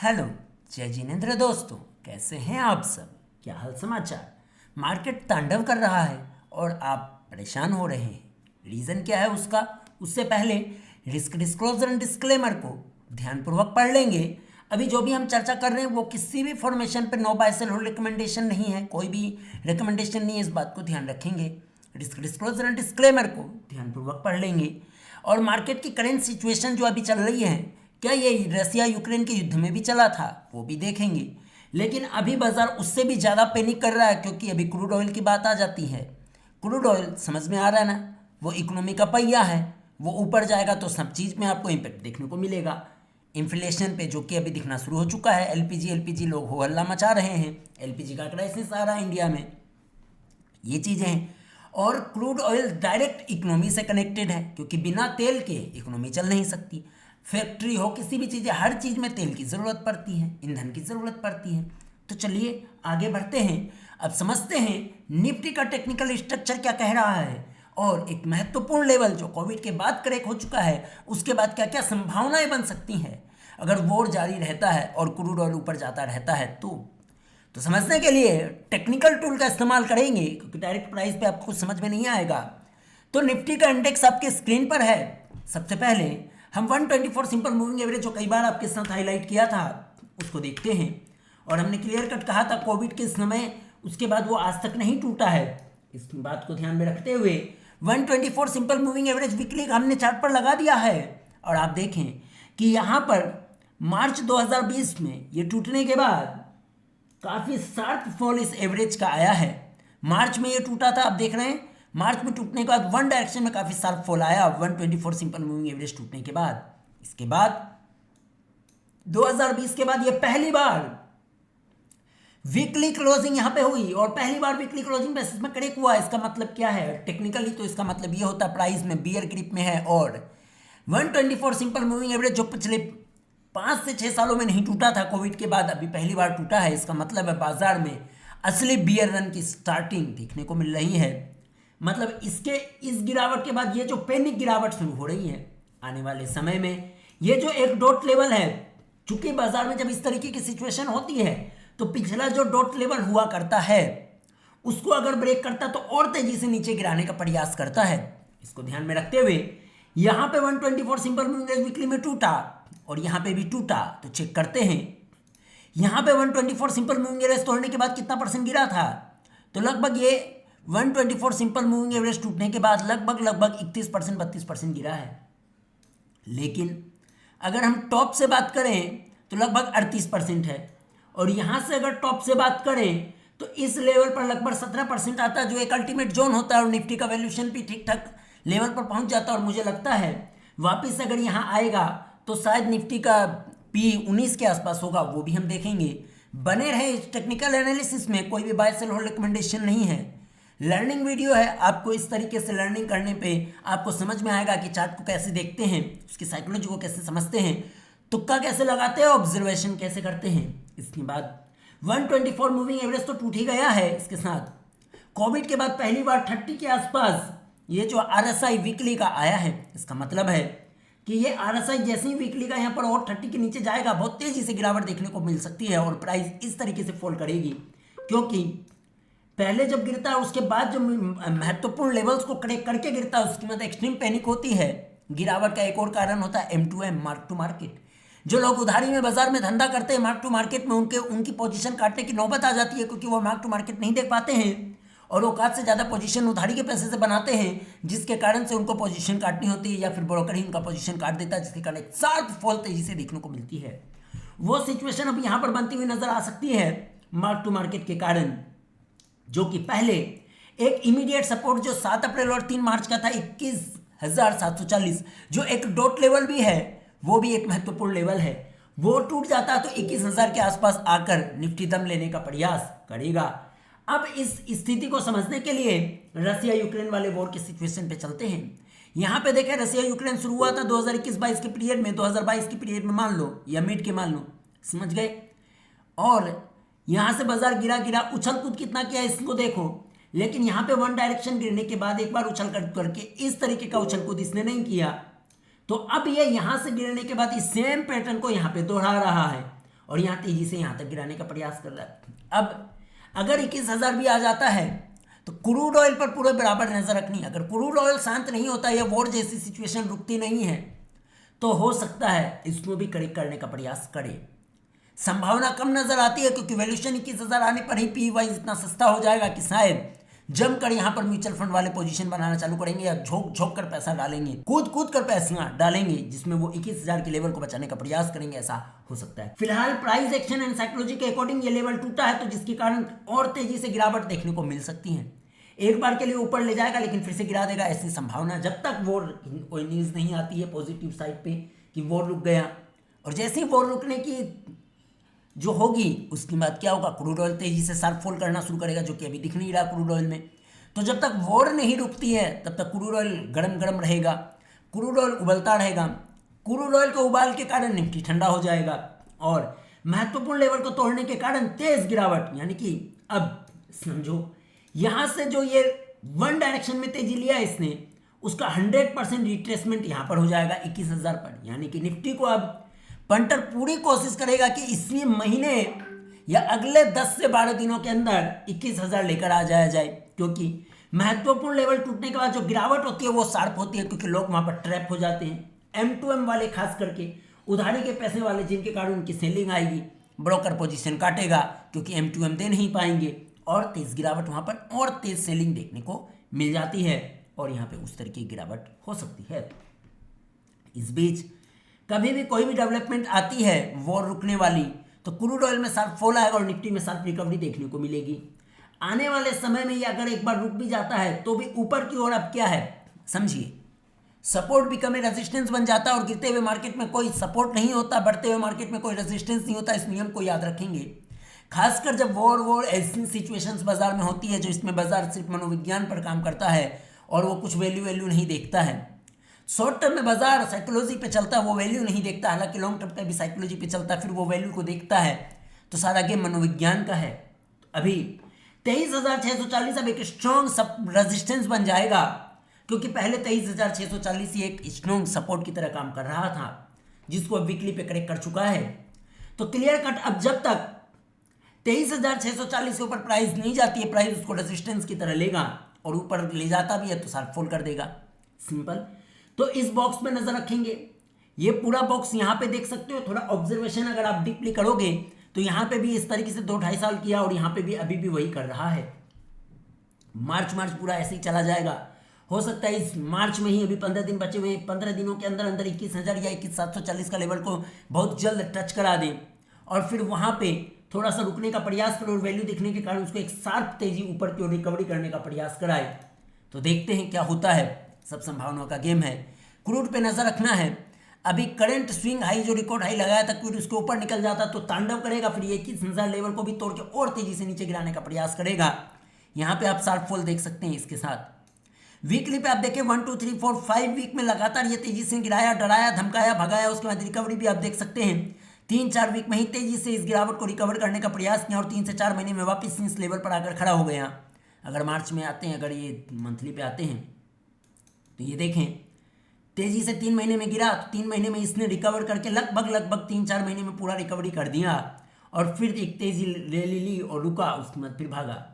Hello, जय जिनेंद्र दोस्तों। कैसे हैं आप सब? क्या हाल समाचार? मार्केट तांडव कर रहा है और आप परेशान हो रहे हैं। रीज़न क्या है उसका? उससे पहले रिस्क डिस्क्लोजर एंड डिस्क्लेमर को ध्यानपूर्वक पढ़ लेंगे। अभी जो भी हम चर्चा कर रहे हैं वो किसी भी फॉर्मेशन पे no buy sell hold recommendation नहीं है, कोई भी रिकमेंडेशन नहीं है, इस बात को ध्यान रखेंगे। रिस्क डिस्क्लोजर एंड डिस्क्लेमर को ध्यानपूर्वक पढ़ लेंगे और मार्केट की करेंट सिचुएशन जो अभी चल रही है, क्या ये रसिया यूक्रेन के युद्ध में भी चला था, वो भी देखेंगे। लेकिन अभी बाजार उससे भी ज़्यादा पैनिक कर रहा है क्योंकि अभी क्रूड ऑयल की बात आ जाती है। क्रूड ऑयल समझ में आ रहा है ना, वो इकोनॉमी का पहिया है। वो ऊपर जाएगा तो सब चीज़ में आपको इम्पैक्ट देखने को मिलेगा। इन्फ्लेशन पे जो कि अभी दिखना शुरू हो चुका है। एलपीजी लोग हो हल्ला मचा रहे हैं, एलपीजी का क्राइसिस आ रहा है इंडिया में, ये चीज़ें हैं। और क्रूड ऑयल डायरेक्ट इकोनॉमी से कनेक्टेड है क्योंकि बिना तेल के इकोनॉमी चल नहीं सकती। फैक्ट्री हो, किसी भी चीज़, हर चीज़ में तेल की ज़रूरत पड़ती है, ईंधन की ज़रूरत पड़ती है। तो चलिए आगे बढ़ते हैं। अब समझते हैं निफ्टी का टेक्निकल स्ट्रक्चर क्या कह रहा है और एक महत्वपूर्ण लेवल जो कोविड के बाद क्रैक हो चुका है उसके बाद क्या क्या संभावनाएं बन सकती हैं अगर वॉर जारी रहता है और क्रूड ऑयल ऊपर जाता रहता है। तो समझने के लिए टेक्निकल टूल का इस्तेमाल करेंगे क्योंकि डायरेक्ट प्राइस पे आपको कुछ समझ में नहीं आएगा। तो निफ्टी का इंडेक्स आपके स्क्रीन पर है। सबसे पहले हम 124 सिंपल मूविंग एवरेज जो कई बार आपके साथ हाईलाइट किया था उसको देखते हैं। और हमने क्लियर कट कहा था कोविड के समय उसके बाद वो आज तक नहीं टूटा है। इस बात को ध्यान में रखते हुए 124 सिंपल मूविंग एवरेज वीकली का हमने चार्ट पर लगा दिया है। और आप देखें कि यहाँ पर मार्च 2020 में ये टूटने के बाद काफ़ी शार्प फॉल इस एवरेज का आया है। मार्च में ये टूटा था, आप देख रहे हैं मार्च में टूटने के बाद वन डायरेक्शन में काफ़ी शार्प फॉल आया 124 सिंपल मूविंग एवरेज टूटने के बाद। इसके बाद 2020 के बाद ये पहली बार वीकली क्लोजिंग यहाँ पे हुई और पहली बार वीकली क्लोजिंग बेसिस में क्रैक हुआ। इसका मतलब क्या है टेक्निकली? तो इसका मतलब ये होता है प्राइस में बियर ग्रिप में है और 124 सिंपल मूविंग एवरेज जो पिछले 5 से 6 सालों में नहीं टूटा था, कोविड के बाद अभी पहली बार टूटा है। इसका मतलब है बाजार में असली बियर रन की स्टार्टिंग देखने को मिल रही है। मतलब इस गिरावट के बाद ये जो पैनिक गिरावट शुरू हो रही है आने वाले समय में, ये जो एक डॉट लेवल है, चूंकि बाजार में जब इस तरीके की सिचुएशन होती है तो पिछला जो डॉट लेवल हुआ करता है उसको अगर ब्रेक करता तो और तेजी से नीचे गिराने का प्रयास करता है। इसको ध्यान में रखते हुए यहाँ पे 124 सिंपल मूविंग एवरेज वीकली में टूटा और यहाँ पे भी टूटा। तो चेक करते हैं यहाँ पे 124 सिंपल मूविंग एवरेज तोड़ने के बाद कितना परसेंट गिरा था। तो लगभग ये 124 सिंपल मूविंग एवरेज टूटने के बाद लगभग 31% 32% गिरा है। लेकिन अगर हम टॉप से बात करें तो लगभग 38% है और यहाँ से अगर टॉप से बात करें तो इस लेवल पर लगभग 17% आता है जो एक अल्टीमेट जोन होता है और निफ्टी का वैल्यूएशन भी ठीक ठाक लेवल पर पहुँच जाता है। और मुझे लगता है वापस अगर यहाँ आएगा तो शायद निफ्टी का पी 19 के आसपास होगा, वो भी हम देखेंगे। बने रहे इस टेक्निकल एनालिसिस में, कोई भी बाय सेल होल्ड रिकमेंडेशन नहीं है, लर्निंग वीडियो है। आपको इस तरीके से लर्निंग करने पे आपको समझ में आएगा कि चार्ट को कैसे देखते हैं, उसकी साइकोलॉजी को कैसे समझते हैं, तुक्का कैसे लगाते हैं, ऑब्जर्वेशन कैसे करते हैं। इसके बाद 124 मूविंग एवरेज तो टूट ही गया है। इसके साथ कोविड के बाद पहली बार 30 के आसपास ये जो RSI वीकली का आया है, इसका मतलब है कि ये RSI जैसे ही वीकली का यहाँ पर और 30 के नीचे जाएगा बहुत तेजी से गिरावट देखने को मिल सकती है और प्राइस इस तरीके से फॉल करेगी। क्योंकि पहले जब गिरता है उसके बाद जो महत्वपूर्ण लेवल्स को क्रैक करके गिरता है उसकी मतलब एक्सट्रीम पैनिक होती है। गिरावट का एक और कारण होता है M2M, मार्क टू मार्केट। जो लोग उधारी में बाजार में धंधा करते हैं मार्क टू मार्केट में उनकी पोजीशन काटने की नौबत आ जाती है क्योंकि वो मार्क टू मार्केट नहीं देख पाते हैं और औकात से ज़्यादा पोजीशन उधारी के पैसे से बनाते हैं, जिसके कारण से उनको पोजीशन काटनी होती है या फिर ब्रोकर ही उनका पोजीशन काट देता है, जिसके कारण एक शार्प फॉल तेजी से देखने को मिलती है। वो सिचुएशन अब यहाँ पर बनती हुई नजर आ सकती है मार्क टू मार्केट के कारण, जो कि पहले एक इमीडिएट सपोर्ट जो 7 अप्रैल और 3 मार्च का था 21,740, जो एक डॉट लेवल भी है, वो भी एक महत्वपूर्ण लेवल है। वो टूट जाता है तो 21,000 के आसपास आकर निफ्टी दम लेने का प्रयास करेगा। अब इस स्थिति को समझने के लिए रसिया यूक्रेन वाले वॉर के सिचुएशन पे चलते हैं। यहाँ पे देखें रसिया यूक्रेन शुरू हुआ था 2021-22 के पीरियड में, 2022 के पीरियड में मान लो या मिड के मान लो, समझ गए। और यहाँ से बाजार गिरा गिरा, उछल कूद कितना किया इसको देखो। लेकिन यहाँ पे वन डायरेक्शन गिरने के बाद एक बार उछल करके इस तरीके का उछल कूद इसने नहीं किया। तो अब ये यहाँ से गिरने के बाद इस सेम पैटर्न को यहाँ पे दोहरा रहा है और यहाँ तेजी से यहाँ तक गिराने का प्रयास कर रहा है। अब अगर 21,000 भी आ जाता है तो क्रूड ऑयल पर पूरे बराबर नजर रखनी। अगर क्रूड ऑयल शांत नहीं होता या वॉर जैसी सिचुएशन रुकती नहीं है तो हो सकता है इसको भी करेक्ट करने का प्रयास करे। संभावना कम नजर आती है क्योंकि वैल्यूएशन 21,000 आने पर ही पी वाइज इतना सस्ता हो जाएगा कि शायद जमकर यहाँ पर म्यूचुअल फंड वाले पोजीशन बनाना चालू करेंगे या झोंक झोंक कर पैसा डालेंगे, कूद कूद कर पैसा डालेंगे, जिसमें वो 21,000 के लेवल को बचाने का प्रयास करेंगे। ऐसा हो सकता है। फिलहाल प्राइस एक्शन एंड साइकोलॉजी के अकॉर्डिंग ये लेवल टूटा है, तो जिसके कारण और तेजी से गिरावट देखने को मिल सकती है। एक बार के लिए ऊपर ले जाएगा लेकिन फिर से गिरा देगा, ऐसी संभावना जब तक वो कोई न्यूज नहीं आती है पॉजिटिव साइड पे कि वॉर रुक गया। और जैसे ही वॉर रुकने की जो होगी उसके बाद क्या होगा, क्रूड ऑयल तेजी से शार्प फॉल करना शुरू करेगा, जो कि अभी दिख नहीं रहा क्रूड ऑयल में। तो जब तक वॉर नहीं रुकती है तब तक क्रूड ऑयल गरम गरम रहेगा, क्रूड ऑयल उबलता रहेगा। क्रूड ऑयल के उबाल के कारण निफ्टी ठंडा हो जाएगा और महत्वपूर्ण लेवल को तोड़ने के कारण तेज गिरावट, यानी कि अब समझो यहां से जो ये वन डायरेक्शन में तेजी लिया इसने, उसका 100% रिट्रेसमेंट यहां पर हो जाएगा 21,000 पर। यानी कि निफ्टी को अब पंटर पूरी कोशिश करेगा कि इसी महीने या अगले 10 से 12 दिनों के अंदर 21,000 लेकर आ जाया जाए, क्योंकि महत्वपूर्ण लेवल टूटने के बाद जो गिरावट होती है वो शार्प होती है, क्योंकि लोग वहां पर ट्रैप हो जाते हैं। M2M वाले खास करके उधारी के पैसे वाले, जिनके कारण उनकी सेलिंग आएगी, ब्रोकर पोजीशन काटेगा क्योंकि M2M दे नहीं पाएंगे और तेज गिरावट वहां पर और तेज सेलिंग देखने को मिल जाती है और यहाँ पे उस तरह की गिरावट हो सकती है। इस बीच कभी भी कोई भी डेवलपमेंट आती है वॉर रुकने वाली, तो क्रूड ऑयल में शार्प फॉल आएगा और निफ्टी में शार्प रिकवरी देखने को मिलेगी। आने वाले समय में ये अगर एक बार रुक भी जाता है तो भी ऊपर की ओर अब क्या है समझिए, सपोर्ट बिकम ए रेजिस्टेंस बन जाता है और गिरते हुए मार्केट में कोई सपोर्ट नहीं होता, बढ़ते हुए मार्केट में कोई रेजिस्टेंस नहीं होता। इस नियम को याद रखेंगे, खासकर जब वॉर ऐसी सिचुएशंस बाजार में होती है जो इसमें बाजार सिर्फ मनोविज्ञान पर काम करता है और वो कुछ वैल्यू नहीं देखता है। शॉर्ट टर्म में बाजार साइकोलॉजी पे चलता है, वो वैल्यू नहीं देखता, हालांकि लॉन्ग टर्म पे भी साइकोलॉजी पे चलता है, फिर वो वैल्यू को देखता है। तो सारा गेम मनोविज्ञान का है। अभी 23,640 अब एक स्ट्रॉन्ग रेजिस्टेंस बन जाएगा, क्योंकि पहले 23,640 ही एक स्ट्रॉन्ग सपोर्ट की तरह काम कर रहा था, जिसको अब वीकली पे करेक्ट कर चुका है। तो क्लियर कट अब जब तक 23,640 के ऊपर प्राइस नहीं जाती है, प्राइस उसको रेजिस्टेंस की तरह लेगा और ऊपर ले जाता भी है तो शार्प फॉल कर देगा, सिंपल। तो इस बॉक्स में नजर रखेंगे, ये पूरा बॉक्स यहाँ पे देख सकते हो। थोड़ा ऑब्जर्वेशन अगर आप डीपली करोगे तो यहाँ पे भी इस तरीके से 2-2.5 साल किया और यहाँ पे भी अभी भी वही कर रहा है। मार्च पूरा ऐसे ही चला जाएगा। हो सकता है इस मार्च में ही, अभी 15 दिन बचे हुए, 15 दिनों के अंदर अंदर 21,000 या 21,740 का लेवल को बहुत जल्द टच करा दें और फिर वहाँ पे थोड़ा सा रुकने का प्रयास करो और वैल्यू दिखने के कारण उसको एक शार्प तेजी ऊपर की ओर रिकवरी करने का प्रयास कराए। तो देखते हैं क्या होता है, सब संभावनाओं का गेम है। क्रूड पे नजर रखना है। अभी करंट स्विंग हाई जो रिकॉर्ड हाई लगाया था, क्रूड उसके ऊपर निकल जाता तो तांडव करेगा, फिर 21,000 लेवल को भी तोड़ के और तेजी से नीचे गिराने का प्रयास करेगा। यहाँ पे आप शार्प फॉल देख सकते हैं। इसके साथ वीकली पे आप देखें 1 2 3 4 5 वीक में लगातार ये तेजी से गिराया, डराया, धमकाया, भगाया, उसके बाद रिकवरी भी आप देख सकते हैं। 3-4 वीक में ही तेजी से इस गिरावट को रिकवर करने का प्रयास किया और 3 से 4 महीने में वापस इस लेवल पर आकर खड़ा हो गया। अगर मार्च में आते हैं, अगर ये मंथली पे आते हैं तो ये देखें तेजी से 3 महीने में गिरा, तो 3 महीने में इसने रिकवर करके लगभग 3-4 महीने में पूरा रिकवरी कर दिया और फिर एक तेजी रैली ली और रुका, उसके बाद फिर भागा।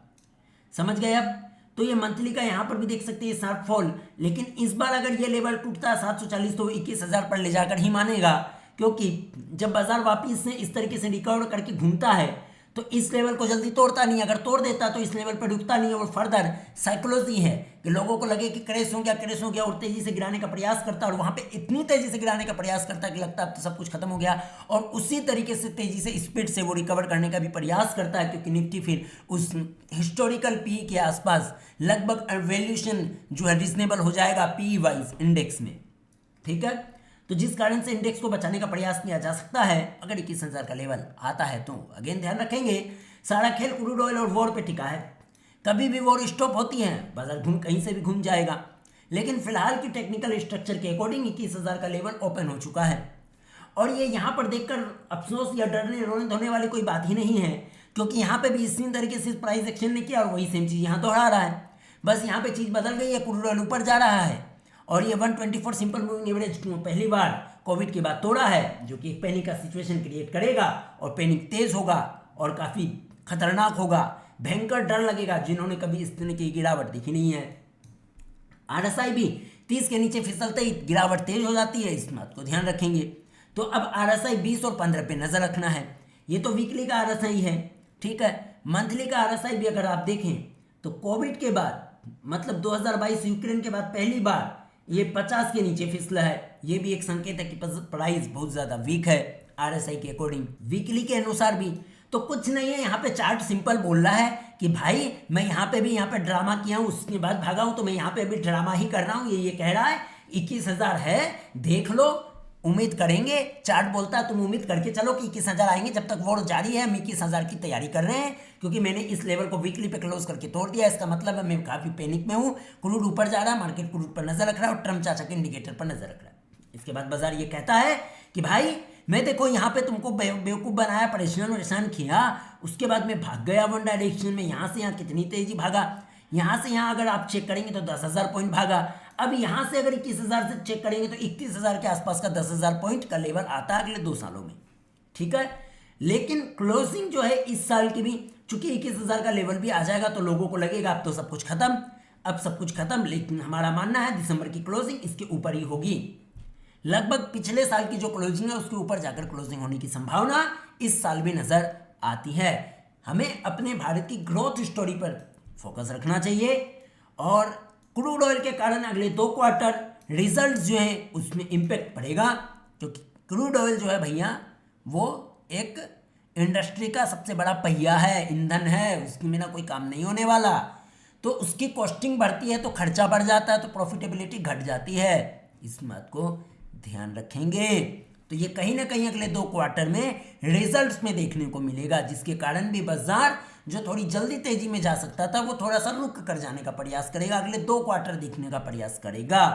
समझ गए अब? तो ये मंथली का यहाँ पर भी देख सकते हैं शार्प फॉल, लेकिन इस बार अगर ये लेवल टूटता है 740 तो 21,000 पर ले जाकर ही मानेगा, क्योंकि जब बाजार वापिस से इस तरीके से रिकवर करके घूमता है तो इस लेवल को जल्दी तोड़ता नहीं। अगर तोड़ देता तो इस लेवल पर रुकता नहीं और फर्दर साइकोलॉजी है कि लोगों को लगे कि क्रैश हो गया और तेजी से गिराने का प्रयास करता है और वहां पे इतनी तेजी से गिराने का प्रयास करता है कि लगता है अब तो सब कुछ खत्म हो गया और उसी तरीके से तेजी से स्पीड से वो रिकवर करने का भी प्रयास करता है, क्योंकि निफ्टी फिर उस हिस्टोरिकल पी के आसपास लगभग वैल्यूएशन जो है रीजनेबल हो जाएगा पी वाइज इंडेक्स में। ठीक है, तो जिस कारण से इंडेक्स को बचाने का प्रयास किया जा सकता है अगर 21,000 का लेवल आता है। तो अगेन ध्यान रखेंगे, सारा खेल क्रूड ऑयल और वॉर पे टिका है। कभी भी वॉर स्टॉप होती है, बाजार कहीं से भी घूम जाएगा, लेकिन फिलहाल की टेक्निकल स्ट्रक्चर के अकॉर्डिंग 21,000 का लेवल ओपन हो चुका है और ये यहाँ पर देखकर अफसोस या डरने रोने धोने वाली कोई बात ही नहीं है, क्योंकि यहाँ पे भी इसी तरीके से प्राइस एक्शन ने किया और वही सेम चीज़ यहाँ दोहरा रहा है। बस यहाँ पे चीज़ बदल गई है, क्रूड ऑयल ऊपर जा रहा है और ये 124 सिंपल मूविंग एवरेज पहली बार कोविड के बाद तोड़ा है, जो कि एक पैनिक का सिचुएशन क्रिएट करेगा और पैनिक तेज होगा और काफ़ी खतरनाक होगा, भयंकर डर लगेगा जिन्होंने कभी इस तरह की गिरावट देखी नहीं है। RSI भी 30 के नीचे फिसलते ही गिरावट तेज हो जाती है, इस बात को ध्यान रखेंगे। तो अब RSI 20 और 15 पे नज़र रखना है। ये तो वीकली का RSI है, ठीक है। मंथली का RSI भी अगर आप देखें तो कोविड के बाद मतलब 2022 यूक्रेन के बाद पहली बार ये 50 के नीचे फिसला है। ये भी एक संकेत है कि प्राइस बहुत ज़्यादा वीक है RSI के अकॉर्डिंग। वीकली के अनुसार भी तो कुछ नहीं है, यहाँ पे चार्ट सिंपल बोल रहा है कि भाई मैं यहाँ पे भी यहाँ पे ड्रामा किया हूँ, उसके बाद भागा हूँ, तो मैं यहाँ पे भी ड्रामा ही कर रहा हूँ। ये कह रहा है 21,000 है, देख लो, उम्मीद करेंगे। चार्ट बोलता है तुम उम्मीद करके चलो कि 21,000 आएंगे। जब तक वॉर जारी है हम 21,000 की तैयारी कर रहे हैं, क्योंकि मैंने इस लेवल को वीकली पे क्लोज करके तोड़ दिया। इसका मतलब है मैं काफ़ी पैनिक में हूँ। क्रूड ऊपर जा रहा है, मार्केट क्रूड पर नजर रख रहा है और ट्रम्प चाचा के इंडिकेटर पर नजर रख रहा है। इसके बाद बाजार ये कहता है कि भाई मैं देखो यहाँ पे तुमको बेवकूफ़ बनाया, परेशान किया, उसके बाद मैं भाग गया वन डायरेक्शन में, यहाँ से यहाँ कितनी तेजी भागा, यहाँ से यहाँ अगर आप चेक करेंगे तो 10,000 पॉइंट भागा। अब यहाँ से अगर 21,000 से चेक करेंगे तो 31,000 के आसपास का 10,000 पॉइंट का लेवल आता है अगले 2 सालों में, ठीक है। लेकिन क्लोजिंग जो है इस साल की भी चूंकि 21,000 का लेवल भी आ जाएगा तो लोगों को लगेगा अब तो सब कुछ खत्म, अब सब कुछ खत्म। लेकिन हमारा मानना है दिसंबर की क्लोजिंग इसके ऊपर ही होगी। लगभग पिछले साल की जो क्लोजिंग है उसके ऊपर जाकर क्लोजिंग होने की संभावना इस साल भी नजर आती है। हमें अपने भारत की ग्रोथ स्टोरी पर फोकस रखना चाहिए और क्रूड ऑयल के कारण अगले 2 क्वार्टर रिजल्ट जो है उसमें इम्पैक्ट पड़ेगा, क्योंकि क्रूड ऑयल जो है भैया वो एक इंडस्ट्री का सबसे बड़ा पहिया है, ईंधन है, उसके बिना कोई काम नहीं होने वाला। तो उसकी कॉस्टिंग बढ़ती है तो खर्चा बढ़ जाता है तो प्रॉफिटेबिलिटी घट जाती है। इस बात को ध्यान रखेंगे। तो ये कहीं ना कहीं अगले 2 क्वार्टर में रिजल्ट्स में देखने को मिलेगा, जिसके कारण भी बाजार जो थोड़ी जल्दी तेजी में जा सकता था वो थोड़ा सा रुक कर जाने का प्रयास करेगा, अगले 2 क्वार्टर देखने का प्रयास करेगा।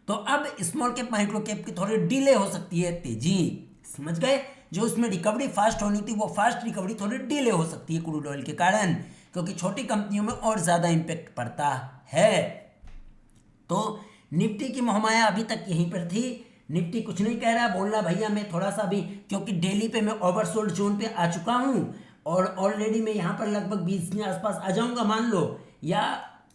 तो अब स्मॉल कैप माइक्रो कैप की थोड़ी डिले हो सकती है तेजी, समझ गए। जो उसमें रिकवरी फास्ट होनी थी वो फास्ट रिकवरी थोड़ी डिले हो सकती है क्रूड ऑयल के कारण, क्योंकि छोटी कंपनियों में और ज़्यादा इम्पैक्ट पड़ता है। तो निफ्टी की मोहमाया अभी तक यहीं पर थी। निफ्टी कुछ नहीं कह रहा, बोल रहा भैया मैं थोड़ा सा भी, क्योंकि डेली पे मैं ओवरसोल्ड जोन पे आ चुका हूँ और ऑलरेडी मैं यहाँ पर लगभग 20 के आसपास आ जाऊँगा मान लो, या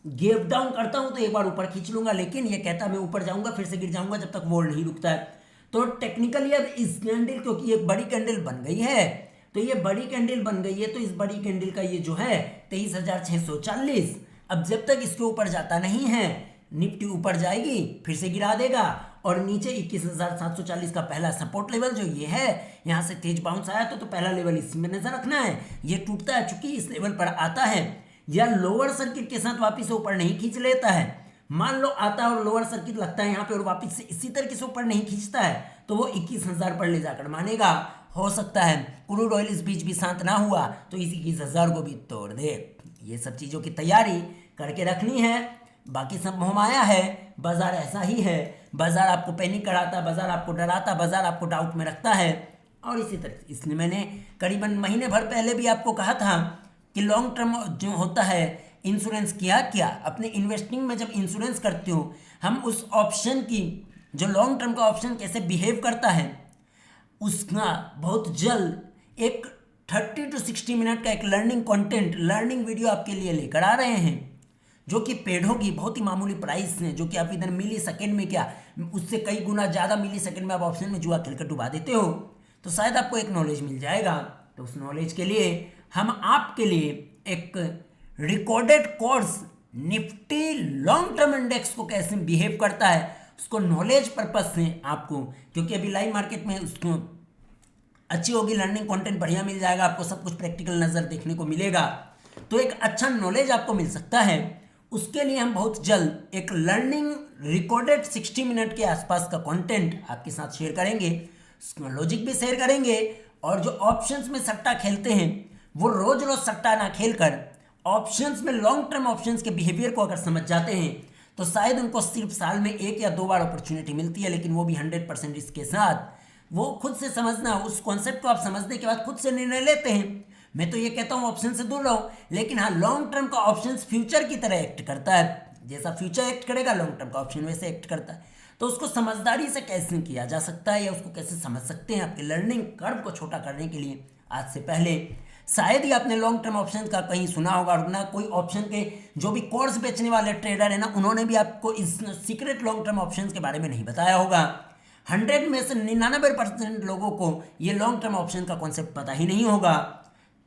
गैप डाउन करता हूँ तो एक बार ऊपर खींच लूँगा, लेकिन ये कहता मैं ऊपर जाऊँगा फिर से गिर जाऊँगा जब तक वॉर नहीं रुकता है। तो टेक्निकली अब इस कैंडल, क्योंकि एक बड़ी कैंडल बन गई है, तो ये बड़ी कैंडल बन गई है तो इस बड़ी कैंडल का ये जो है 23,640, अब जब तक इसके ऊपर जाता नहीं है निफ्टी ऊपर जाएगी फिर से गिरा देगा और नीचे 21,740 का पहला सपोर्ट लेवल जो ये है, यहाँ से तेज बाउंस आया तो पहला लेवल इसमें नजर रखना है। ये टूटता है चूंकि इस लेवल पर आता है या लोअर सर्किट के साथ वापस से ऊपर नहीं खींच लेता है, मान लो आता है और लोअर सर्किट लगता है यहाँ पे और वापस से इसी तरीके से ऊपर नहीं खींचता है तो वो 21,000 पर ले जाकर मानेगा। हो सकता है क्रूड ऑयल इस बीच भी शांत ना हुआ तो इस 21,000 को भी तोड़ दे। ये सब चीज़ों की तैयारी करके रखनी है। बाकी सब मोहमाया है, बाजार ऐसा ही है, बाजार आपको पैनिक कराता, बाजार आपको डराता, बाजार आपको डाउट में रखता है। और इसी तरह इसलिए मैंने करीबन महीने भर पहले भी आपको कहा था कि लॉन्ग टर्म जो होता है इंश्योरेंस क्या अपने इन्वेस्टिंग में जब इंश्योरेंस करते हो हम उस ऑप्शन की जो लॉन्ग टर्म का ऑप्शन कैसे बिहेव करता है उसका बहुत जल्द एक 30 to 60 मिनट का एक लर्निंग वीडियो आपके लिए लेकर आ रहे हैं, जो कि पेड होगी, बहुत ही मामूली प्राइस है, जो कि आप इधर मिली सेकेंड में क्या उससे कई गुना ज़्यादा मिली सेकेंड में आप ऑप्शन में जुआ खेलकर डुबा देते हो, तो शायद आपको एक नॉलेज मिल जाएगा। तो उस नॉलेज के लिए हम आपके लिए एक recorded course Nifty long term index को कैसे बिहेव करता है उसको नॉलेज पर्पज से आपको, क्योंकि अभी लाइव मार्केट में उसको अच्छी होगी, लर्निंग कंटेंट बढ़िया मिल जाएगा, आपको सब कुछ प्रैक्टिकल नज़र देखने को मिलेगा, तो एक अच्छा नॉलेज आपको मिल सकता है। उसके लिए हम बहुत जल्द एक लर्निंग रिकॉर्डेड 60 मिनट के आसपास का कंटेंट आपके साथ शेयर करेंगे, लॉजिक भी शेयर करेंगे। और जो ऑप्शंस में सट्टा खेलते हैं वो रोज रोज सट्टा ना खेलकर ऑप्शंस में लॉन्ग टर्म ऑप्शंस के बिहेवियर को अगर समझ जाते हैं तो शायद उनको सिर्फ साल में 1 या 2 बार अपॉर्चुनिटी मिलती है, लेकिन वो भी 100% रिस्क के साथ। वो खुद से समझना, उस कॉन्सेप्ट को आप समझने के बाद खुद से निर्णय लेते हैं। मैं तो ये कहता हूँ ऑप्शन से दूर रहो, लेकिन हाँ लॉन्ग टर्म का ऑप्शन फ्यूचर की तरह एक्ट करता है, जैसा फ्यूचर एक्ट करेगा लॉन्ग टर्म का ऑप्शन वैसे एक्ट करता है। तो उसको समझदारी से कैसे किया जा सकता है या उसको कैसे समझ सकते हैं आपके लर्निंग कर्व को छोटा करने के लिए। आज से पहले शायद ही आपने लॉन्ग टर्म ऑप्शन का कहीं सुना होगा, और ना कोई ऑप्शन के जो भी कोर्स बेचने वाले ट्रेडर है ना, उन्होंने भी आपको इस सीक्रेट लॉन्ग टर्म ऑप्शन के बारे में नहीं बताया होगा। 100 में से 99% लोगों को ये लॉन्ग टर्म ऑप्शन का कॉन्सेप्ट पता ही नहीं होगा।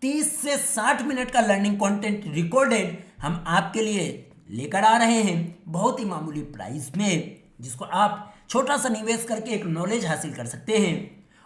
30 से 60 मिनट का लर्निंग कंटेंट रिकॉर्डेड हम आपके लिए लेकर आ रहे हैं बहुत ही मामूली प्राइस में, जिसको आप छोटा सा निवेश करके एक नॉलेज हासिल कर सकते हैं।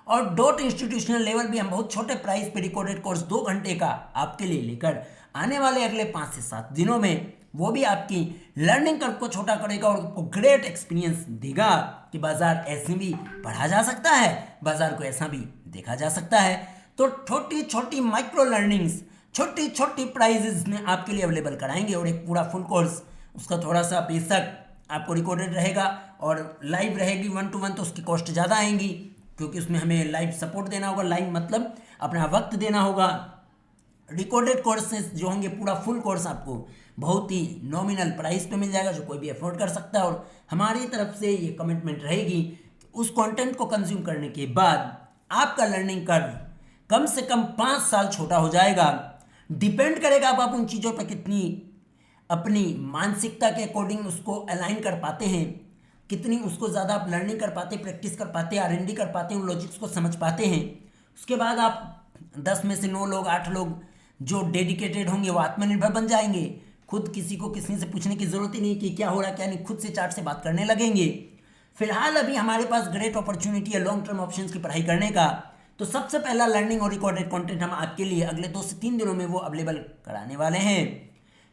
और डॉट इंस्टीट्यूशनल लेवल भी हम बहुत छोटे प्राइस पे रिकॉर्डेड कोर्स 2 घंटे का आपके लिए लेकर आने वाले अगले 5 से 7 दिनों में, वो भी आपकी लर्निंग कर्व को छोटा करेगा और आपको ग्रेट एक्सपीरियंस देगा कि बाजार ऐसे भी पढ़ा जा सकता है, बाजार को ऐसा भी देखा जा सकता है। तो छोटी छोटी माइक्रो लर्निंग्स, छोटी छोटी प्राइजेस में आपके लिए अवेलेबल कराएंगे, और एक पूरा फुल कोर्स उसका थोड़ा सा बेशक आपको रिकॉर्डेड रहेगा और लाइव रहेगी 1 to 1, तो उसकी कॉस्ट ज़्यादा आएंगी क्योंकि उसमें हमें लाइव सपोर्ट देना होगा, लाइव मतलब अपना वक्त देना होगा। रिकॉर्डेड कोर्सेज जो होंगे, पूरा फुल कोर्स आपको बहुत ही नॉमिनल प्राइस पे मिल जाएगा, जो कोई भी अफोर्ड कर सकता है। और हमारी तरफ से ये कमिटमेंट रहेगी कि उस कंटेंट को कंज्यूम करने के बाद आपका लर्निंग कर्व कम से कम 5 साल छोटा हो जाएगा। डिपेंड करेगा आप उन चीज़ों पर कितनी अपनी मानसिकता के अकॉर्डिंग उसको अलाइन कर पाते हैं, कितनी उसको ज़्यादा आप लर्निंग कर पाते, प्रैक्टिस कर पाते, R&D कर पाते, उन लॉजिक्स को समझ पाते हैं। उसके बाद आप 10 में से 9 लोग 8 लोग जो डेडिकेटेड होंगे वो आत्मनिर्भर बन जाएंगे। खुद किसी को किसी से पूछने की ज़रूरत ही नहीं कि क्या हो रहा है क्या नहीं, खुद से चार्ट से बात करने लगेंगे। फिलहाल अभी हमारे पास ग्रेट अपॉर्चुनिटी है लॉन्ग टर्म ऑप्शंस की पढ़ाई करने का। तो सबसे पहला लर्निंग और रिकॉर्डेड कंटेंट हम आपके लिए अगले 2 से 3 दिनों में वो अवेलेबल कराने वाले हैं।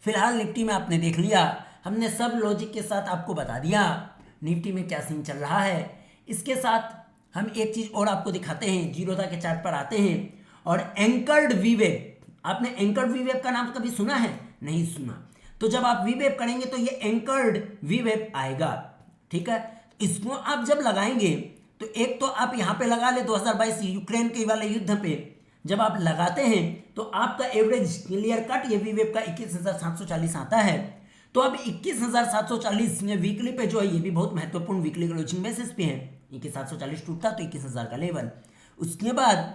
फिलहाल निफ्टी में आपने देख लिया, हमने सब लॉजिक के साथ आपको बता दिया निफ्टी में क्या सीन चल रहा है। इसके साथ हम एक चीज़ और आपको दिखाते हैं, जीरोधा के चार्ट पर आते हैं और एंकर्ड वीवेव। आपने एंकर्ड वीवेव का नाम कभी सुना है? नहीं सुना। तो जब आप वीवेव करेंगे तो ये एंकर्ड वीवेव आएगा, ठीक है। इसको आप जब लगाएंगे तो एक तो आप यहाँ पे लगा ले 2022 यूक्रेन के वाले युद्ध पे जब आप लगाते हैं तो आपका एवरेज क्लियर कट ये वीवेव का 21,740 आता है। तो अब 21,740 में वीकली पे जो है, ये भी बहुत महत्वपूर्ण वीकली क्लोजिंग बेसिस पे है। 21,740 टूटता तो 21,000 का लेवल। उसके बाद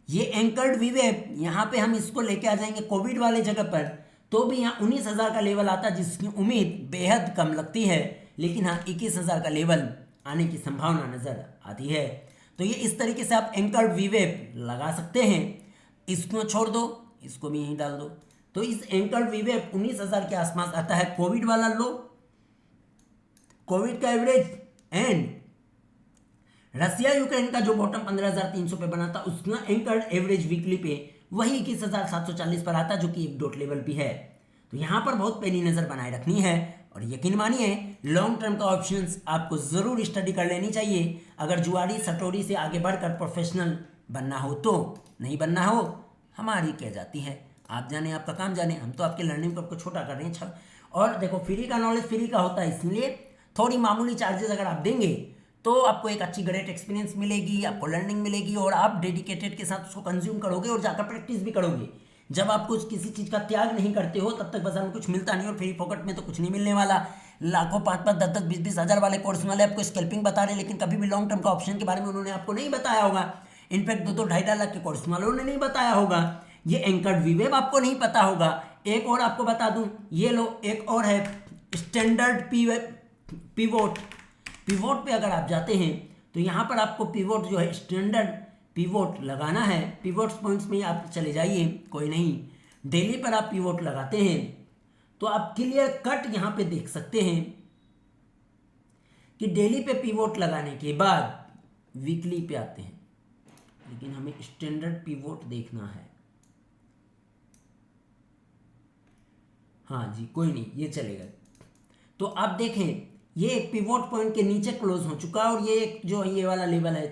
ये एंकर्ड वीवेव यहाँ पे हम इसको लेके आ जाएंगे कोविड वाले जगह पर, तो भी यहाँ 19,000 का लेवल आता है, जिसकी उम्मीद बेहद कम लगती है, लेकिन हाँ 21,000 का लेवल आने की संभावना नजर आती है। तो ये इस तरीके से आप एंकर्ड वीवेव लगा सकते हैं। इसको छोड़ दो, इसको भी यहीं डाल दो। तो इस एंकर्ड वीवेव 19,000 के आसपास आता है, कोविड वाला लो, कोविड का एवरेज, एंड रसिया यूक्रेन का जो बॉटम 15,300 पे बना था उसका एंकर्ड एवरेज वीकली पे वही 21,740 पर आता, जो कि एक डॉट लेवल भी है। तो यहाँ पर बहुत पैनी नज़र बनाए रखनी है, और यकीन मानिए लॉन्ग टर्म का ऑप्शंस आपको ज़रूर स्टडी कर लेनी चाहिए अगर जुआरी सटोरी से आगे बढ़कर प्रोफेशनल बनना हो। तो नहीं बनना हो हमारी कह जाती है, आप जाने आपका काम जाने, हम तो आपके लर्निंग को आपको छोटा कर रहे हैं। और देखो फ्री का नॉलेज फ्री का होता है, इसलिए थोड़ी मामूली चार्जेस अगर आप देंगे तो आपको एक अच्छी ग्रेट एक्सपीरियंस मिलेगी, आपको लर्निंग मिलेगी, और आप डेडिकेटेड के साथ उसको कंज्यूम करोगे और जाकर प्रैक्टिस भी करोगे। जब आप कुछ किसी चीज़ का त्याग नहीं करते हो तब तक बाजार में कुछ मिलता नहीं, और फ्री पॉकेट में तो कुछ नहीं मिलने वाला। लाखों 5-5, 10-10, 20-20 हज़ार वाले कोर्स वाले आपको स्कैल्पिंग बता रहे हैं, लेकिन कभी भी लॉन्ग टर्म का ऑप्शन के बारे में उन्होंने आपको नहीं बताया होगा। इनफैक्ट 2-2, 2.5 लाख के कोर्स वालों ने नहीं बताया होगा। ये एंकर्ड वीवेव आपको नहीं पता होगा। एक और आपको बता दूं, ये लो एक और है स्टैंडर्ड पिवोट। पिवोट पे अगर आप जाते हैं तो यहाँ पर आपको पिवोट जो है स्टैंडर्ड पिवोट लगाना है। पिवोट पॉइंट्स में आप चले जाइए, कोई नहीं, डेली पर आप पिवोट लगाते हैं तो आप क्लियर कट यहाँ पे देख सकते हैं कि डेली पे पिवोट लगाने के बाद वीकली पे आते हैं, लेकिन हमें स्टैंडर्ड पिवोट देखना है। हाँ जी, कोई नहीं, ये चलेगा। तो आप देखें ये एक पिवोट पॉइंट के नीचे क्लोज हो चुका है, और ये एक जो ये वाला लेवल है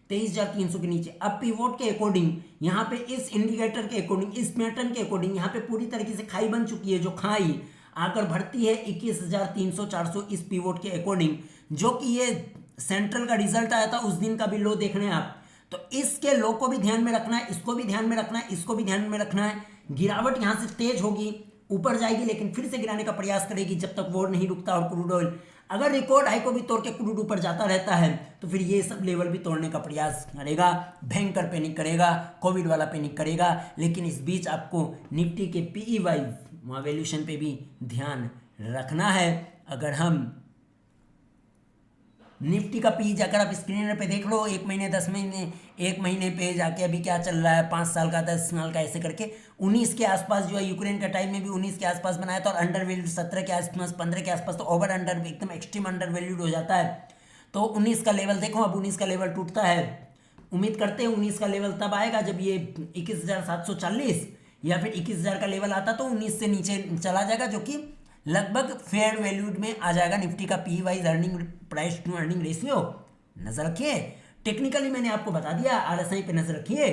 23,300 के नीचे। अब पिवोट के अकॉर्डिंग यहाँ पे इस इंडिकेटर के अकॉर्डिंग, इस पैटर्न के अकॉर्डिंग यहाँ पे पूरी तरीके से खाई बन चुकी है, जो खाई आकर भरती है 21,300-400 इस पिवोट के अकॉर्डिंग, जो कि ये सेंट्रल का रिजल्ट आया था उस दिन का भी लो देख रहे हैं आप। तो इसके लो को भी ध्यान में रखना है, इसको भी ध्यान में रखना है, इसको भी ध्यान में रखना है। गिरावट यहाँ से तेज होगी, ऊपर जाएगी, लेकिन फिर से गिराने का प्रयास करेगी जब तक वॉर नहीं रुकता और क्रूड ऑयल अगर रिकॉर्ड हाई को भी तोड़ के क्रूड ऊपर जाता रहता है तो फिर ये सब लेवल भी तोड़ने का प्रयास करेगा, भयंकर पैनिक करेगा, कोविड वाला पैनिक करेगा। लेकिन इस बीच आपको निफ्टी के पीई वाइज वैल्यूएशन पे भी ध्यान रखना है। अगर हम निफ्टी का पी जाकर आप स्क्रीनर पे देख लो, 1 महीने 10 महीने 1 महीने पे जाके अभी क्या चल रहा है, 5 साल का 10 साल का ऐसे करके 19 के आसपास जो है, यूक्रेन का टाइम में भी 19 के आसपास बनाया था और अंडर वैल्यूड 17 के आसपास 15 के आसपास, तो ओवर अंडर एकदम एक्सट्रीम अंडर वैल्यूड हो जाता है। तो 19 का लेवल देखो, अब 19 का लेवल टूटता है। उम्मीद करते हैं 19 का लेवल तब आएगा जब ये 21,740 या फिर 21,000 का लेवल आता, तो 19 से नीचे चला जाएगा, जो कि लगभग फेयर वैल्यूड में आ जाएगा। निफ्टी का P wise earning price to earning ratio नजर रखिए। टेक्निकली मैंने आपको बता दिया, आरएसआई पे नजर रखिए।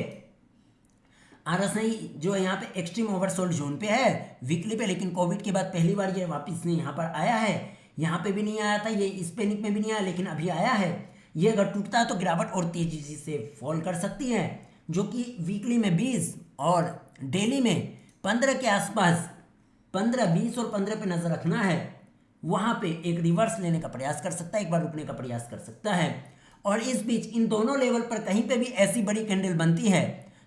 आरएसआई जो है यहाँ पे एक्सट्रीम ओवरसोल्ड जोन पे है वीकली पे, लेकिन कोविड के बाद पहली बार ये वापस ने यहाँ पर आया है। यहाँ पे भी नहीं आया था ये, इस पैनिक में भी नहीं आया, लेकिन अभी आया है। ये अगर टूटता है तो गिरावट और तेजी से फॉल कर सकती है, जो कि वीकली में 20 और डेली में 15 के आसपास, 15, 20 और 15 पे नजर रखना है। वहां पे एक रिवर्स लेने का प्रयास कर सकता है, एक बार रुकने का प्रयास कर सकता है। और इस बीच इन दोनों लेवल पर कहीं पे भी ऐसी बड़ी कैंडल बनती है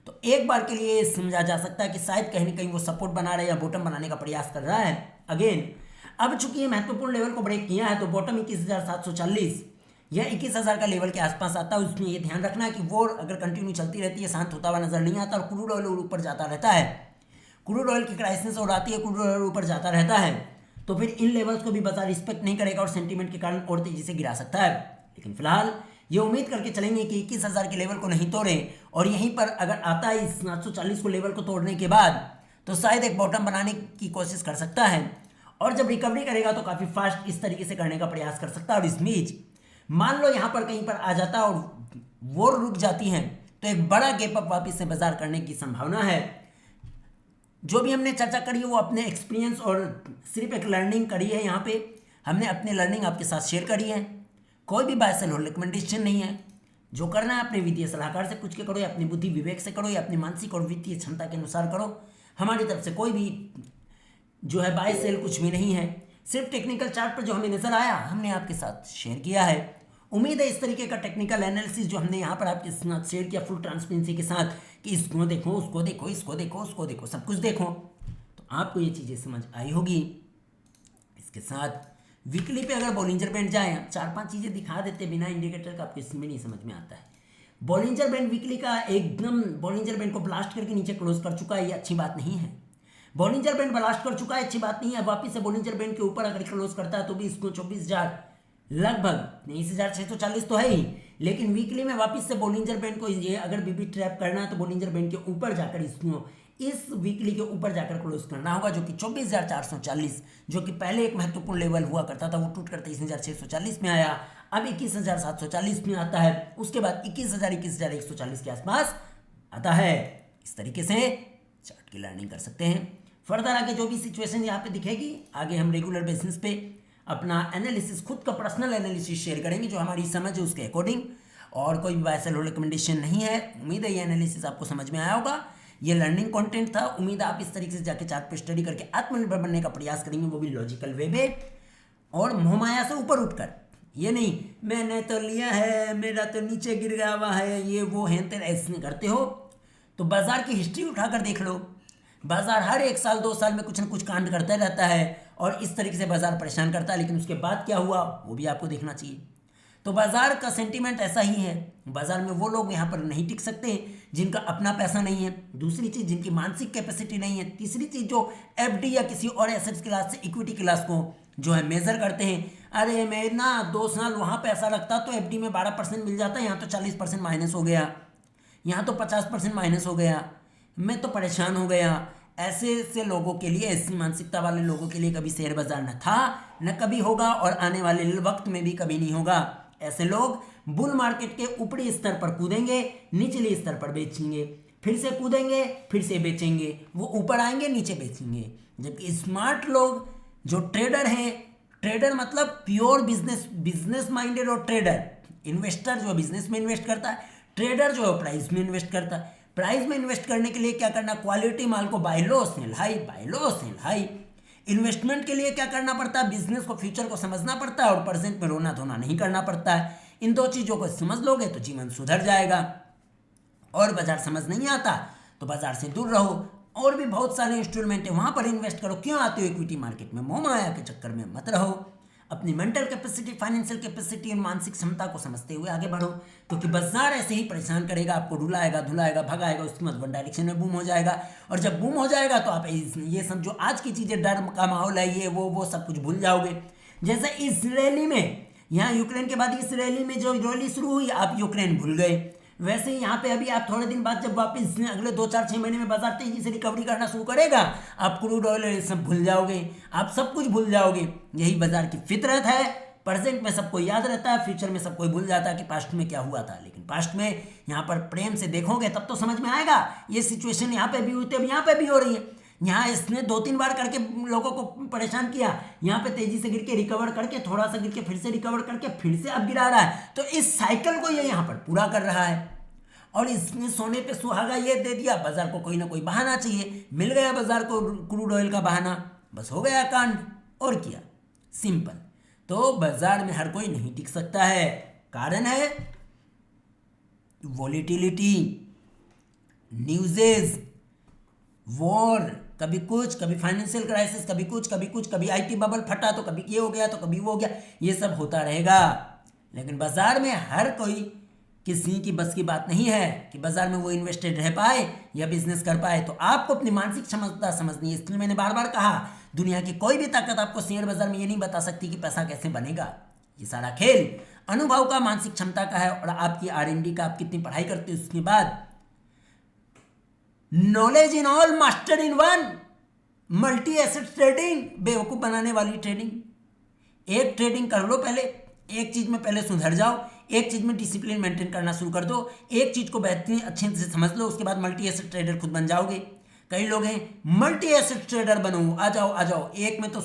तो एक बार के लिए समझा जा सकता है कि शायद कहीं ना कहीं वो सपोर्ट बना रहा है या बॉटम बनाने का प्रयास कर रहा है। अगेन अब चूंकि ये महत्वपूर्ण लेवल को ब्रेक किया है तो बॉटम 21,740 या 21,000 का लेवल के आसपास आता है। उसमें ये ध्यान रखना है कि वो अगर कंटिन्यू चलती रहती है, शांत होता हुआ नजर नहीं आता और क्रूड ऑयल ऊपर जाता रहता है, क्रूड ऑयल की क्राइसिस और आती है, क्रूड ऑयल ऊपर जाता रहता है, तो फिर इन लेवल्स को भी बाजार रिस्पेक्ट नहीं करेगा और सेंटीमेंट के कारण और तेजी से गिरा सकता है। लेकिन फिलहाल ये उम्मीद करके चलेंगे कि 21,000 के लेवल को नहीं तोड़े और यहीं पर अगर आता है इस 740 को लेवल को तोड़ने के बाद तो शायद एक बॉटम बनाने की कोशिश कर सकता है और जब रिकवरी करेगा तो काफी फास्ट इस तरीके से करने का प्रयास कर सकता है। और इस बीच मान लो यहाँ पर कहीं पर आ जाता है और वो रुक जाती है तो एक बड़ा गैप अप वापिस से बाजार करने की संभावना है। जो भी हमने चर्चा करी है वो अपने एक्सपीरियंस और सिर्फ एक लर्निंग करी है। यहाँ पे हमने अपनी लर्निंग आपके साथ शेयर करी है, कोई भी बाय सेल और रिकमेंडेशन नहीं है। जो करना है अपने वित्तीय सलाहकार से पूछ के करो या अपनी बुद्धि विवेक से करो या अपनी मानसिक और वित्तीय क्षमता के अनुसार करो। हमारी तरफ से कोई भी जो है बाय सेल कुछ भी नहीं है, सिर्फ टेक्निकल चार्ट पर जो हमें नजर आया हमने आपके साथ शेयर किया है। उम्मीद है इस तरीके का टेक्निकल एनालिसिस जो हमने यहाँ पर आपके साथ शेयर किया फुल ट्रांसपेरेंसी के साथ कि इसको देखो, उसको देखो, इसको देखो, उसको देखो, सब कुछ देखो, तो आपको ये चीज़ें समझ आई होगी। इसके साथ वीकली पे अगर बॉलिंजर बैंड जाए, 4-5 चीज़ें दिखा देते बिना इंडिकेटर का, आपको इसमें नहीं समझ में आता है। बॉलिंजर बैंड वीकली का एकदम बॉलिंजर बैंड को ब्लास्ट करके नीचे क्लोज कर चुका है, ये अच्छी बात नहीं है। बॉलिंजर बैंड ब्लास्ट कर चुका है, अच्छी बात नहीं है। वापिस से बॉलिंजर बैंड के ऊपर अगर क्लोज करता है तो भी इसको 24,000 लगभग 23,640 तो है ही, लेकिन वीकली में वापस से बॉलिंजर बैंड को ये अगर बीबी ट्रैप करना है तो बॉलिंजर बैंड के ऊपर जाकर इसको इस वीकली के ऊपर जाकर क्लोज करना होगा, जो कि 24,440 जो कि पहले एक महत्वपूर्ण लेवल हुआ करता था, वो टूट कर 23,640 में आया, अब 21,740 में आता है, उसके बाद 21,140 के आसपास आता है। इस तरीके से चार्ट की लर्निंग कर सकते हैं। फर्दर आगे जो भी सिचुएशन यहाँ पे दिखेगी, आगे हम रेगुलर बेसिस पे अपना एनालिसिस, खुद का पर्सनल एनालिसिस शेयर करेंगे जो हमारी समझ है उसके अकॉर्डिंग, और कोई भी बाय सेल रिकमेंडेशन नहीं है। उम्मीद है ये एनालिसिस आपको समझ में आया होगा। ये लर्निंग कंटेंट था, उम्मीद है आप इस तरीके से जाके चार्ट पे स्टडी करके आत्मनिर्भर बनने का प्रयास करेंगे, वो भी लॉजिकल वे में और मोहमाया से ऊपर उठकर। ये नहीं मैंने तो लिया है, मेरा तो नीचे गिर गया हुआ है, ये वो है तेरे, ऐसे करते हो तो बाजार की हिस्ट्री उठाकर देख लो। बाजार हर 1 साल 2 साल में कुछ न कुछ कांड करता रहता है और इस तरीके से बाजार परेशान करता है, लेकिन उसके बाद क्या हुआ वो भी आपको देखना चाहिए। तो बाजार का सेंटीमेंट ऐसा ही है, बाजार में वो लोग यहाँ पर नहीं टिक सकते जिनका अपना पैसा नहीं है, दूसरी चीज जिनकी मानसिक कैपेसिटी नहीं है, तीसरी चीज जो एफडी या किसी और एसेट्स क्लास से इक्विटी क्लास को जो है मेजर करते हैं। अरे मैं ना 2 साल वहाँ पैसा रखता तो एफडी में 12% मिल जाता, यहाँ तो 40% माइनस हो गया, यहाँ तो 50% माइनस हो गया, मैं तो परेशान हो गया। ऐसे लोगों के लिए, ऐसी मानसिकता वाले लोगों के लिए कभी शेयर बाजार न था न कभी होगा और आने वाले वक्त में भी कभी नहीं होगा। ऐसे लोग बुल मार्केट के ऊपरी स्तर पर कूदेंगे, निचले स्तर पर बेचेंगे, फिर से कूदेंगे, फिर से बेचेंगे, वो ऊपर आएंगे नीचे बेचेंगे। जबकि स्मार्ट लोग जो ट्रेडर हैं, ट्रेडर मतलब प्योर बिजनेस माइंडेड और ट्रेडर, इन्वेस्टर जो बिजनेस में इन्वेस्ट करता है, ट्रेडर जो है प्राइस में इन्वेस्ट करता है। प्राइस में इन्वेस्ट करने के लिए क्या करना, क्वालिटी माल को बाय लो सेल हाई, बाय लो सेल हाई, इन्वेस्टमेंट के लिए क्या करना पड़ता है, बिजनेस को, फ्यूचर को समझना पड़ता है और प्रेजेंट में रोना धोना नहीं करना पड़ता है। इन दो चीज़ों को समझ लोगे तो जीवन सुधर जाएगा। और बाजार समझ नहीं आता तो बाजार से दूर रहो। और भी बहुत सारे इंस्ट्रूमेंट है, वहाँ पर इन्वेस्ट करो। क्यों आते हो इक्विटी मार्केट में, मोह माया के चक्कर में मत रहो। अपनी मेंटल कैपेसिटी, फाइनेंशियल कैपेसिटी और मानसिक क्षमता को समझते हुए आगे बढ़ो, क्योंकि बाजार ऐसे ही परेशान करेगा, आपको रुलाएगा, धुलाएगा, भगाएगा, उसके बाद वन डायरेक्शन में बूम हो जाएगा। और जब बूम हो जाएगा तो आप ये सब जो आज की चीज़ें, डर का माहौल है, ये वो सब कुछ भूल जाओगे। जैसे इस रैली में, यहाँ यूक्रेन के बाद इस रैली में जो रैली शुरू हुई, आप यूक्रेन भूल गए। वैसे ही यहाँ पे अभी आप थोड़े दिन बाद जब वापस अगले 2-4-6 महीने में बाजार तेजी से रिकवरी करना शुरू करेगा, आप क्रूड ऑयल सब भूल जाओगे, आप सब कुछ भूल जाओगे। यही बाजार की फितरत है। प्रेजेंट में सबको याद रहता है, फ्यूचर में सब कोई भूल जाता है कि पास्ट में क्या हुआ था। लेकिन पास्ट में यहाँ पर प्रेम से देखोगे तब तो समझ में आएगा। ये सिचुएशन यहाँ पे भी हुई थी, अब यहाँ पे भी हो रही है। यहाँ इसने 2-3 बार करके लोगों को परेशान किया, यहाँ पे तेजी से गिर के रिकवर करके, थोड़ा सा गिर के फिर से रिकवर करके फिर से अब गिरा रहा है। तो इस साइकिल को ये यहाँ पर पूरा कर रहा है। और इसने सोने पे सुहागा ये दे दिया, बाजार को कोई ना कोई बहाना चाहिए। मिल गया बाजार को क्रूड ऑयल का बहाना, बस हो गया कांड। और किया, सिंपल। तो बाजार में हर कोई नहीं टिक सकता है। कारण है वॉलीटिलिटी, न्यूजेज, वॉर, कभी कुछ, कभी फाइनेंशियल क्राइसिस, कभी कुछ, कभी कुछ, कभी आईटी बबल फटा तो कभी ये हो गया तो कभी वो हो गया। ये सब होता रहेगा। लेकिन बाजार में हर कोई किसी की बस की बात नहीं है कि बाजार में वो इन्वेस्टेड रह पाए या बिजनेस कर पाए। तो आपको अपनी मानसिक क्षमता समझनी है। इसलिए मैंने बार बार कहा, दुनिया की कोई भी ताकत आपको शेयर बाजार में ये नहीं बता सकती कि पैसा कैसे बनेगा। ये सारा खेल अनुभव का, मानसिक क्षमता का है और आपकी R&D का, आप कितनी पढ़ाई करते हो उसके बाद। Knowledge in all, master in one, multi asset trading, बेवकूफ बनाने वाली ट्रेडिंग। एक ट्रेडिंग कर लो पहले, एक चीज में पहले सुधर जाओ, एक चीज में डिसिप्लिन मेंटेन करना शुरू कर दो, एक चीज को बेहतरीन अच्छे से समझ लो, उसके बाद मल्टी एसेट ट्रेडर खुद बन जाओगे। कई लोग हैं मल्टी एसेट ट्रेडर बनो, आ जाओ आ जाओ, एक में तो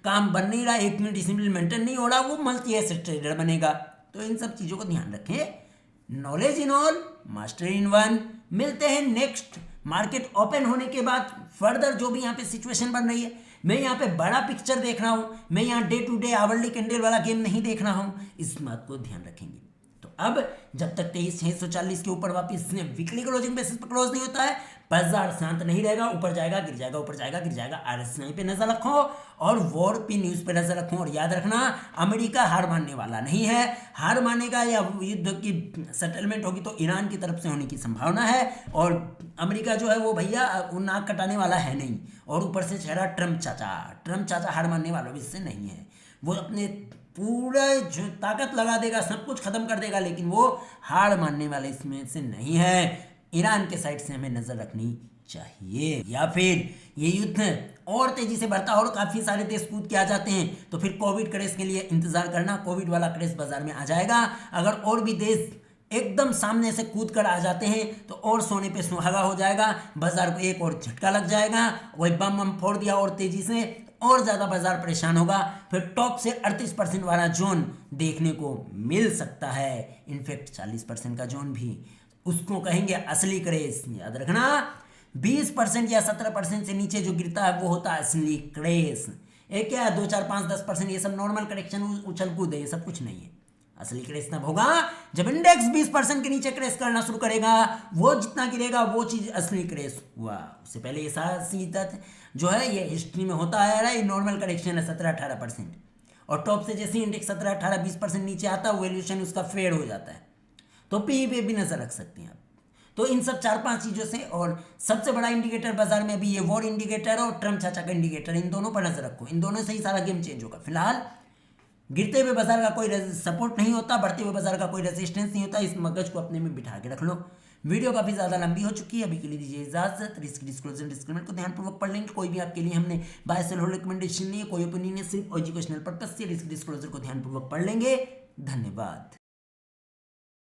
काम बन नहीं रहा, एक में डिसिप्लिन मेंटेन नहीं हो रहा, वो मल्टी एसेट ट्रेडर बनेगा। तो इन सब चीजों को ध्यान रखें। Knowledge in all, master in one. मिलते हैं नेक्स्ट मार्केट ओपन होने के बाद। फर्दर जो भी यहाँ पे सिचुएशन बन रही है, मैं यहाँ पे बड़ा पिक्चर देख रहा हूँ, मैं यहाँ day to day hourly candle वाला गेम नहीं देख रहा हूँ। इस बात को ध्यान रखेंगे। तो अब जब तक 23,640 के ऊपर वापस वीकली क्लोजिंग बेसिस पर क्लोज नहीं होता है, बाजार शांत नहीं रहेगा, ऊपर जाएगा गिर जाएगा, ऊपर जाएगा गिर जाएगा। RSI पे नजर रखो और वॉर पे न्यूज पे नजर रखो। और याद रखना, अमेरिका हार मानने वाला नहीं है। हार मानेगा या युद्ध की सेटलमेंट होगी तो ईरान की तरफ से होने की संभावना है। और अमेरिका जो है वो भैया नाक कटाने वाला है नहीं। और ऊपर से चेहरा ट्रम्प चाचा हार मानने वालों में से नहीं है। वो अपने पूरा जो ताकत लगा देगा, सब कुछ खत्म कर देगा, लेकिन वो हार मानने वाले इसमें से नहीं है। ईरान के साइड से हमें नजर रखनी चाहिए। या फिर ये युद्ध और तेजी से बढ़ता और काफी सारे देश कूद के आ जाते हैं तो फिर कोविड क्रेश के लिए इंतजार करना। कोविड वाला क्रेश बाजार में आ जाएगा। अगर और भी देश एकदम सामने से कूद कर आ जाते हैं तो और सोने पे सुहागा हो जाएगा, बाजार को एक और झटका लग जाएगा। वही बम फोड़ दिया और तेजी से, और ज़्यादा बाजार परेशान होगा। फिर टॉप से 38% वाला जोन देखने को मिल सकता है। इनफैक्ट 40% का जोन भी, उसको कहेंगे असली क्रेश। याद रखना, 20% या 17% से नीचे जो गिरता है वो होता है असली क्रेश। एक क्या 2, 4, 5, 10% ये सब नॉर्मल करेक्शन, उछल कूद है, ये सब कुछ नहीं है। असली क्रेश तब होगा जब इंडेक्स 20% के नीचे क्रेश करना शुरू करेगा। वो जितना गिरेगा वो चीज असली क्रेश हुआ। उससे पहले ये सारा सीधा जो है ये हिस्ट्री में होता आया रहा है। ये नॉर्मल करेक्शन है 17-18%। और टॉप से जैसे इंडेक्स 17-18-20% नीचे आता है, वैल्यूएशन उसका फेड हो जाता है। तो पी पे भी नजर रख सकते हैं आप। तो इन सब 4-5 चीज़ों से, और सबसे बड़ा इंडिकेटर बाजार में अभी ये वॉर इंडिकेटर और ट्रम्प चाचा का इंडिकेटर, इन दोनों पर नजर रखो। इन दोनों से ही सारा गेम चेंज होगा। फिलहाल गिरते हुए बाजार का कोई सपोर्ट नहीं होता, बढ़ते हुए बाजार का कोई रेजिस्टेंस नहीं होता। इस मगज को अपने में बिठा के रख लो। वीडियो काफ़ी ज़्यादा लंबी हो चुकी है, अभी के लिए दीजिए इजाजत। रिस्क डिस्क्लोजर डिस्क्लेमर को ध्यानपूर्वक पढ़ लेंगे। कोई भी आपके लिए हमने बाय सेल होल्ड रिकमेंडेशन नहीं है, कोई ओपिनियन है, सिर्फ एजुकेशनल पर्पस से। रिस्क डिस्क्लोजर को ध्यानपूर्वक पढ़ लेंगे। धन्यवाद।